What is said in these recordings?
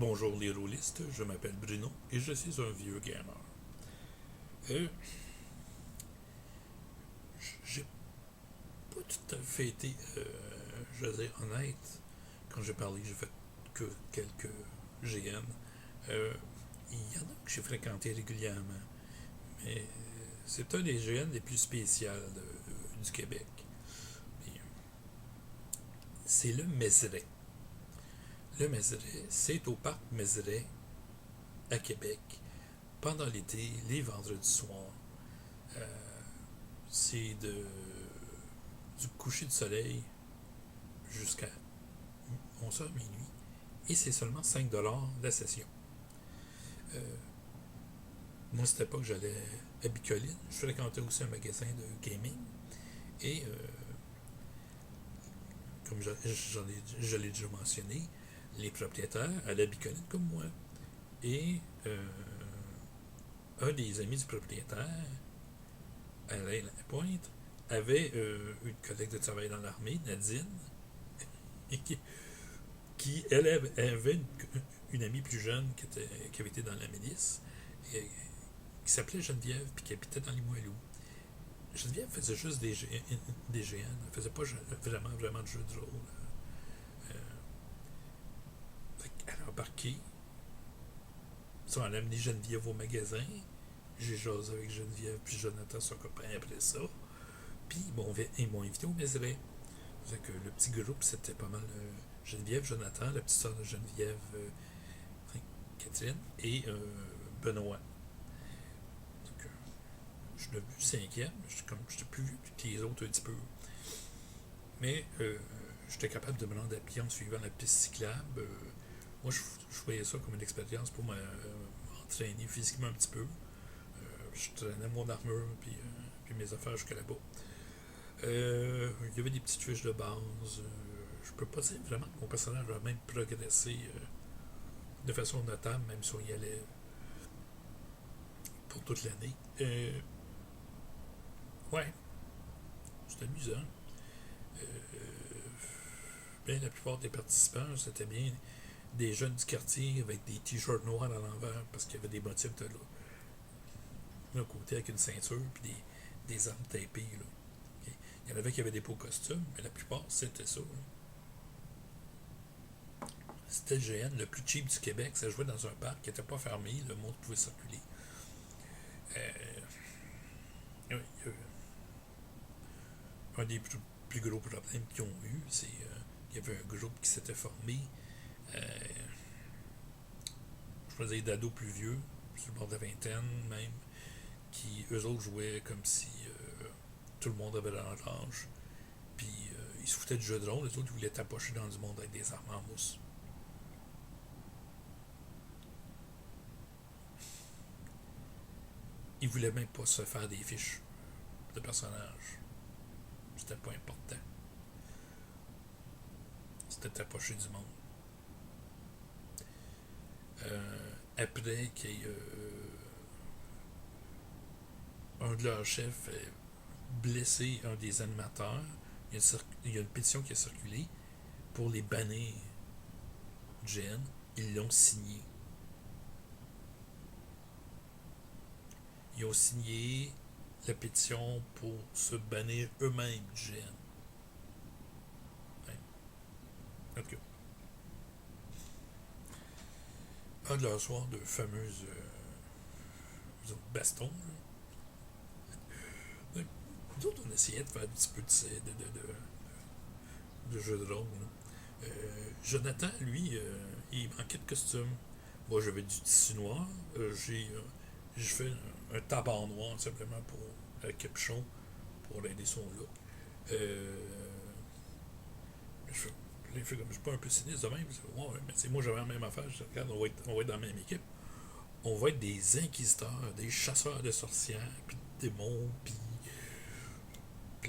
Bonjour les rôlistes, je m'appelle Bruno et je suis un vieux gamer. Euh, j'ai pas tout à fait été, je veux dire, honnête quand j'ai parlé que j'ai fait que quelques GN. Euh, Il y en a que j'ai fréquenté régulièrement, mais c'est un des GN les plus spéciales du Québec. C'est le Mézeray. Le Mézeray, c'est au parc Mézeray à Québec, pendant l'été, les vendredis soirs. Euh, c'est du coucher du soleil jusqu'à 11h minuit et c'est seulement 5$ la session. Euh, Moi, c'était pas que j'allais à Bicoline. Je fréquentais aussi un magasin de gaming et, comme je l'ai déjà mentionné, les propriétaires allaient à Bicoline comme moi. Et un des amis du propriétaire, Alain Lapointe, avait une collègue de travail dans l'armée, Nadine, et qui elle, avait une amie plus jeune qui avait été dans la milice, et, qui s'appelait Geneviève, puis qui habitait dans les Moelleux. Geneviève faisait juste des GN, elle faisait pas vraiment de jeux de rôle. Euh, Elle a embarqué, ça, elle a amené Geneviève au magasin, j'ai jasé avec Geneviève, puis Jonathan, son copain, après ça. Puis ils m'ont invité au Mézeray. Que le petit groupe, c'était pas mal Geneviève, Jonathan, la petite soeur de Geneviève, Catherine, et Benoît. Donc, je suis devenu cinquième. J'étais plus vieux que les autres un petit peu. Mais j'étais capable de me rendre à pied en suivant la piste cyclable. Moi, je voyais ça comme une expérience pour m'entraîner physiquement un petit peu. Je traînais mon armure puis mes affaires jusqu'à là-bas. Il y avait des petites fiches de base. Je peux pas dire vraiment que mon personnage a même progressé de façon notable, même si on y allait pour toute l'année. Ouais, c'était amusant. Euh, Bien, la plupart des participants, c'était bien des jeunes du quartier avec des t-shirts noirs à l'envers parce qu'il y avait des motifs de d'un côté avec une ceinture puis des armes tapées. Là. Il y en avait qui avaient des beaux costumes, mais la plupart, c'était ça. Là. C'était le GN le plus cheap du Québec. Ça jouait dans un parc qui n'était pas fermé. Le monde pouvait circuler. Euh, un des plus gros problèmes qu'ils ont eu, c'est qu'il y avait un groupe qui s'était formé. Euh, je pourrais dire d'ados plus vieux, sur le bord de la vingtaine même, qui eux autres jouaient comme si tout le monde avait leur âge. Puis ils se foutaient du jeu de rôle, les autres ils voulaient tapocher dans du monde avec des armes en mousse. Ils voulaient même pas se faire des fiches de personnages. C'était pas important. C'était tapocher du monde. Après qu'il y ait un de leurs chefs ait blessé un des animateurs, il y a une pétition qui a circulé pour les bannir du GN. Ils l'ont signé. Ils ont signé la pétition pour se bannir eux-mêmes du GN. Ouais. En tout cas, un de leurs soirs de fameuses bastons. Ouais. Nous autres, on essayait de faire un petit peu de jeu de rôle. Jonathan, lui, il manquait de costume. Moi, j'avais du tissu noir. J'ai fait un tabac noir simplement pour un capuchon pour aider son look. Je fais, comme je suis pas un peu sinistre de même. Ouais, mais moi j'avais la même affaire. Je dis, regarde, on va être dans la même équipe. On va être des inquisiteurs, des chasseurs de sorcières, puis de démons, puis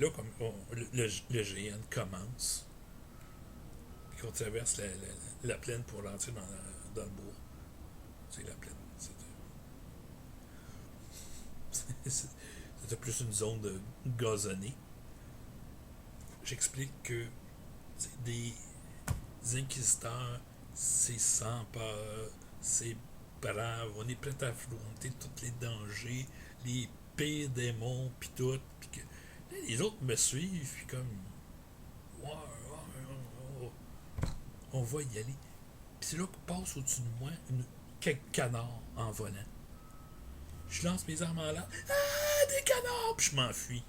là, comme le GN commence, puis qu'on traverse la plaine pour rentrer dans le bois. C'est la plaine. C'était plus une zone de gazonnée. J'explique que c'est des inquisiteurs c'est sans peur, c'est brave, on est prêt à affronter tous les dangers, les pires démons, puis tout. Puis que là, les autres me suivent, puis comme, ouais, on va y aller. Puis c'est là que passe au-dessus de moi quelques canards en volant. Je lance mes armes en l'air. Ah, des canards! Puis je m'enfuis.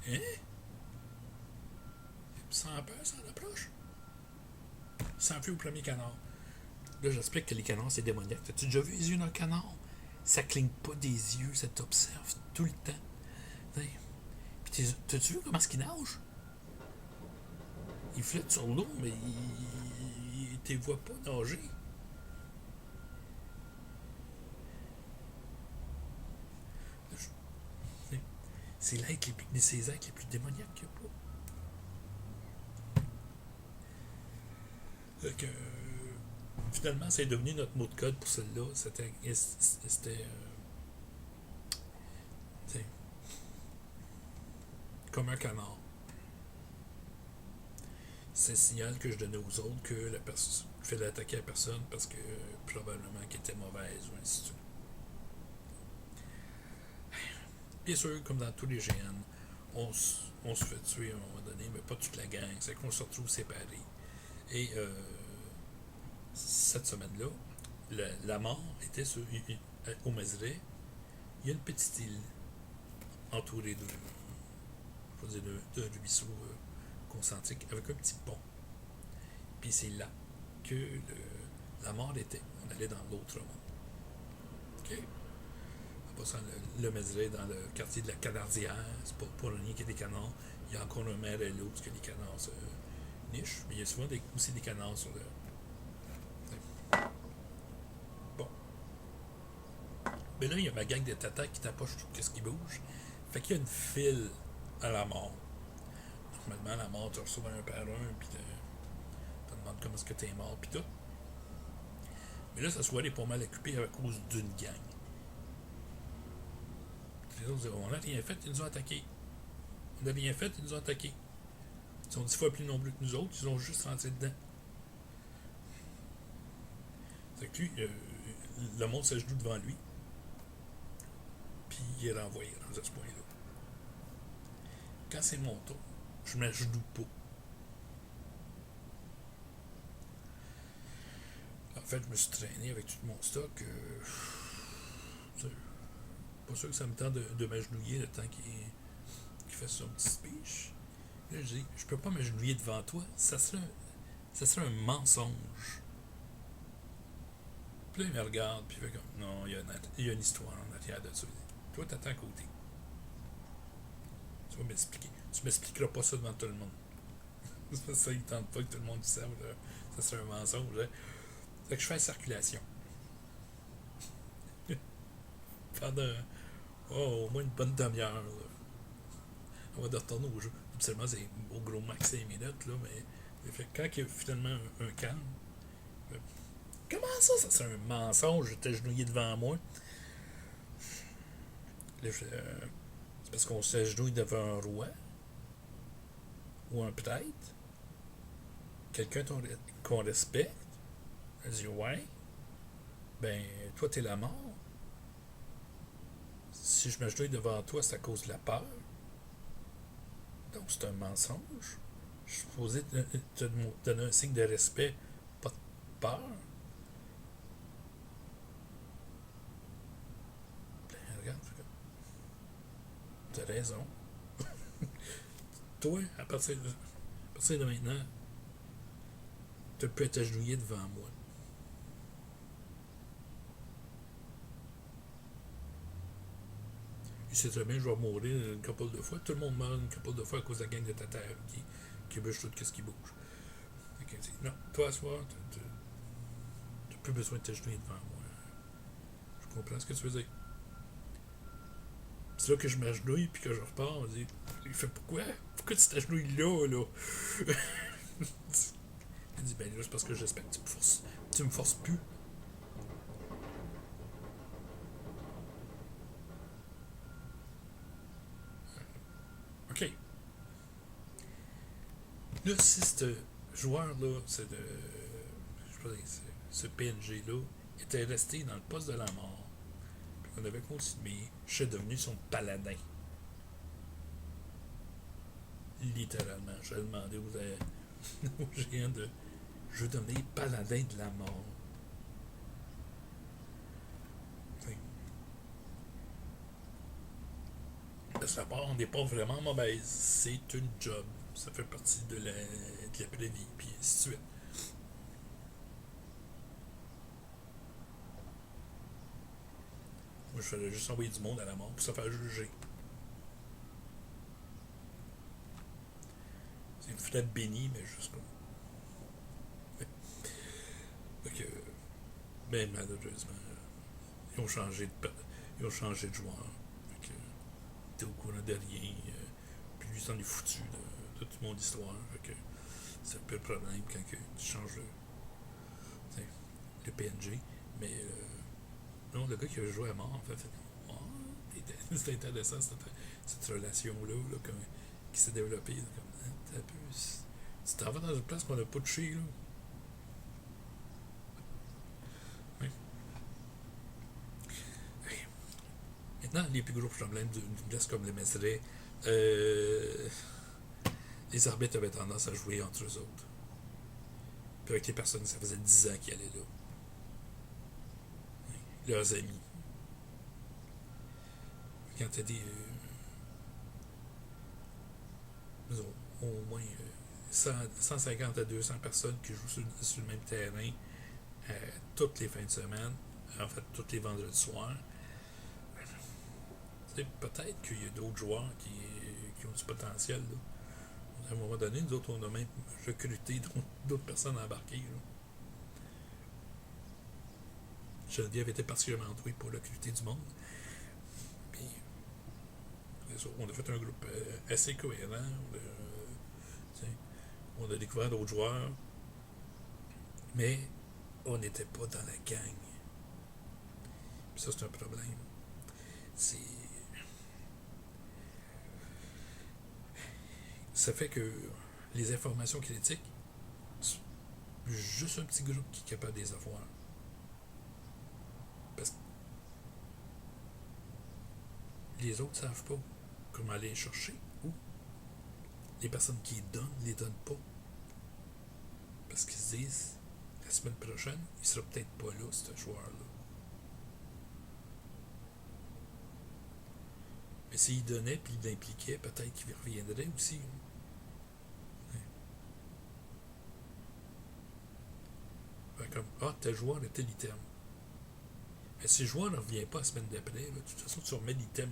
Hein? Sans peur, sans approche. S'enfuit au premier canard. Là, j'explique que les canards, c'est démoniaque. T'as-tu déjà vu les yeux d'un canard? Ça cligne pas des yeux, ça t'observe tout le temps. T'sais. Puis t'as-tu vu comment est-ce qu'il nage? Il flotte sur l'eau, mais il te voit pas nager. C'est l'être ces êtres les plus démoniaques qu'il n'y a pas. Fait que, finalement, c'est devenu notre mot de code pour celle-là. C'était comme un canard. C'est un signal que je donnais aux autres que la personne fallait attaquer la personne parce que probablement qu'elle était mauvaise ou ainsi de suite. Bien sûr, comme dans tous les GN, on se fait tuer à un moment donné, mais pas toute la gang. C'est qu'on se retrouve séparés. Et cette semaine-là, la mort était au Mazeret. Il y a une petite île entourée de ruisseaux concentriques avec un petit pont. Puis c'est là que la mort était. On allait dans l'autre monde. OK? En passant, le Mazeret dans le quartier de la Canardière, c'est pas pour rien qu'il y a des canards. Il y a encore un maire et l'autre que les canards se nichent, mais il y a souvent aussi des canards sur le. Bon. Mais là, il y a ma gang de tatas qui t'approche tout ce qui bouge. Fait qu'il y a une file à la mort. Normalement, la mort, tu reçois un par un, puis te demandes comment est-ce que t'es mort, puis tout. Mais là, ça soirée est pas mal occupée à cause d'une gang. Les autres disent, on n'a rien fait, ils nous ont attaqués. On n'a rien fait, ils nous ont attaqués. Ils sont 10 fois plus nombreux que nous autres, ils ont juste rentré dedans. C'est que lui, le monde s'agenouille devant lui, puis il est renvoyé dans ce point-là. Quand c'est mon tour, je m'agenouille pas. En fait, je me suis traîné avec tout mon stock. Pas sûr que ça me tente de m'agenouiller le temps qu'il fait son petit speech. Là, je dis, je peux pas m'agenouiller devant toi. Ça serait un mensonge. Puis là, il me regarde, puis il fait comme, non, il y a une histoire en arrière de ça. Toi, t'attends à côté. Tu vas m'expliquer. Tu m'expliqueras pas ça devant tout le monde. Ça, il tente pas que tout le monde sache. Ça serait un mensonge. Hein. Fait que je fais la circulation. Pendant au moins une bonne demi-heure. Là. On va retourner au jeu. Absolument, c'est au gros max 5 minutes, là, mais fait, quand il y a finalement un calme, comment ça c'est un mensonge, j'étais agenouillé devant moi. Là, c'est parce qu'on s'agenouille devant un roi ou un prêtre, quelqu'un qu'on respecte. Elle dit ouais, ben toi t'es la mort. Si je m'agenouille devant toi, c'est à cause de la peur. Donc c'est un mensonge. Je suis supposé te donner un signe de respect, pas de peur. Ben, regarde, t'as raison. Toi, à partir de maintenant, tu peux t'agenouiller devant moi. Il sait très bien que je vais mourir une couple de fois. Tout le monde meurt une couple de fois à cause de la gang de ta terre qui bouge tout ce qui bouge. Okay, non, toi, à soir, tu n'as plus besoin de t'agenouiller devant moi. Je comprends ce que tu veux dire. C'est là que je m'agenouille puis que je repars. On dit, il fait pourquoi? Pourquoi tu t'agenouilles là? Il dit, ben là, c'est parce que j'espère que tu me forces plus. Là, si ce joueur-là, ce PNG-là, était resté dans le poste de la mort, puis qu'on avait continué, je suis devenu son paladin. Littéralement. Je demandé aux géants de. Je veux devenir paladin de la mort. Parce que la mort n'est pas vraiment mauvaise. C'est une job. Ça fait partie de l'après-vie, puis ainsi de suite. Moi, je faisais juste envoyer du monde à la mort pour se faire juger. C'est une fenêtre bénie, mais juste pas. Donc, mais malheureusement, ils ont changé de joueur. Fait que, t'es au courant de rien. Puis lui, s'en est foutu de toute mon histoire. Fait que c'est un peu le problème quand tu changes le PNG. Mais non, le gars qui a joué à mort, en fait, oh, c'était intéressant cette relation-là qui s'est développée. Comme, tu t'en vas dans une place qu'on n'a pas touché. Là. Oui. Hey. Maintenant, les plus gros problèmes d'une place comme le Meseret, les arbitres avaient tendance à jouer entre eux autres. Puis avec les personnes, ça faisait 10 ans qu'ils allaient là. Leurs amis. Quand t'as des. Au moins 150 à 200 personnes qui jouent sur le même terrain toutes les fins de semaine, en fait, tous les vendredis soirs. Peut-être qu'il y a d'autres joueurs qui ont du potentiel. Là. À un moment donné, nous autres, on a même recruté d'autres personnes embarquées. Là. Geneviève était particulièrement douée pour recruter du monde. Puis, on a fait un groupe assez cohérent. On a découvert d'autres joueurs, mais on n'était pas dans la gang. Puis ça, c'est un problème. Ça fait que les informations critiques, c'est juste un petit groupe qui est capable de les avoir. Parce que les autres ne savent pas comment aller les chercher. Ou les personnes qui les donnent ne les donnent pas. Parce qu'ils se disent, la semaine prochaine, il sera peut-être pas là, ce joueur-là. Mais s'il donnait puis il l'impliquait, peut-être qu'il reviendrait aussi. Comme, tel joueur a tel item. Mais si le joueur ne revient pas la semaine d'après, de toute façon, tu remets l'item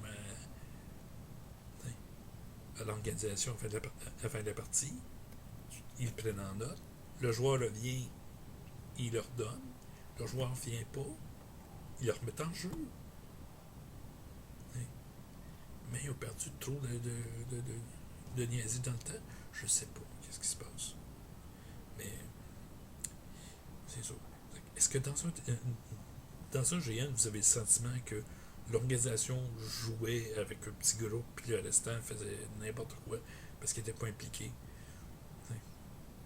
à l'organisation à la fin de la partie. Ils le prennent en note. Le joueur revient, il leur donne. Le joueur ne vient pas, il le remet en jeu. Mais ils ont perdu trop de niaiseries dans le temps. Je sais pas qu'est-ce qui se passe. Mais c'est ça. Est-ce que dans un GN, vous avez le sentiment que l'organisation jouait avec un petit groupe, puis le restant faisait n'importe quoi parce qu'il n'était pas impliqué?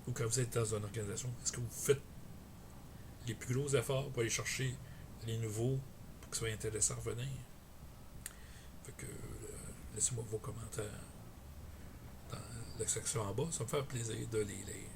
Ou quand vous êtes dans une organisation, est-ce que vous faites les plus gros efforts pour aller chercher les nouveaux pour que ce soit intéressant à revenir? Fait que laissez-moi vos commentaires dans la section en bas, ça me fait plaisir de les lire.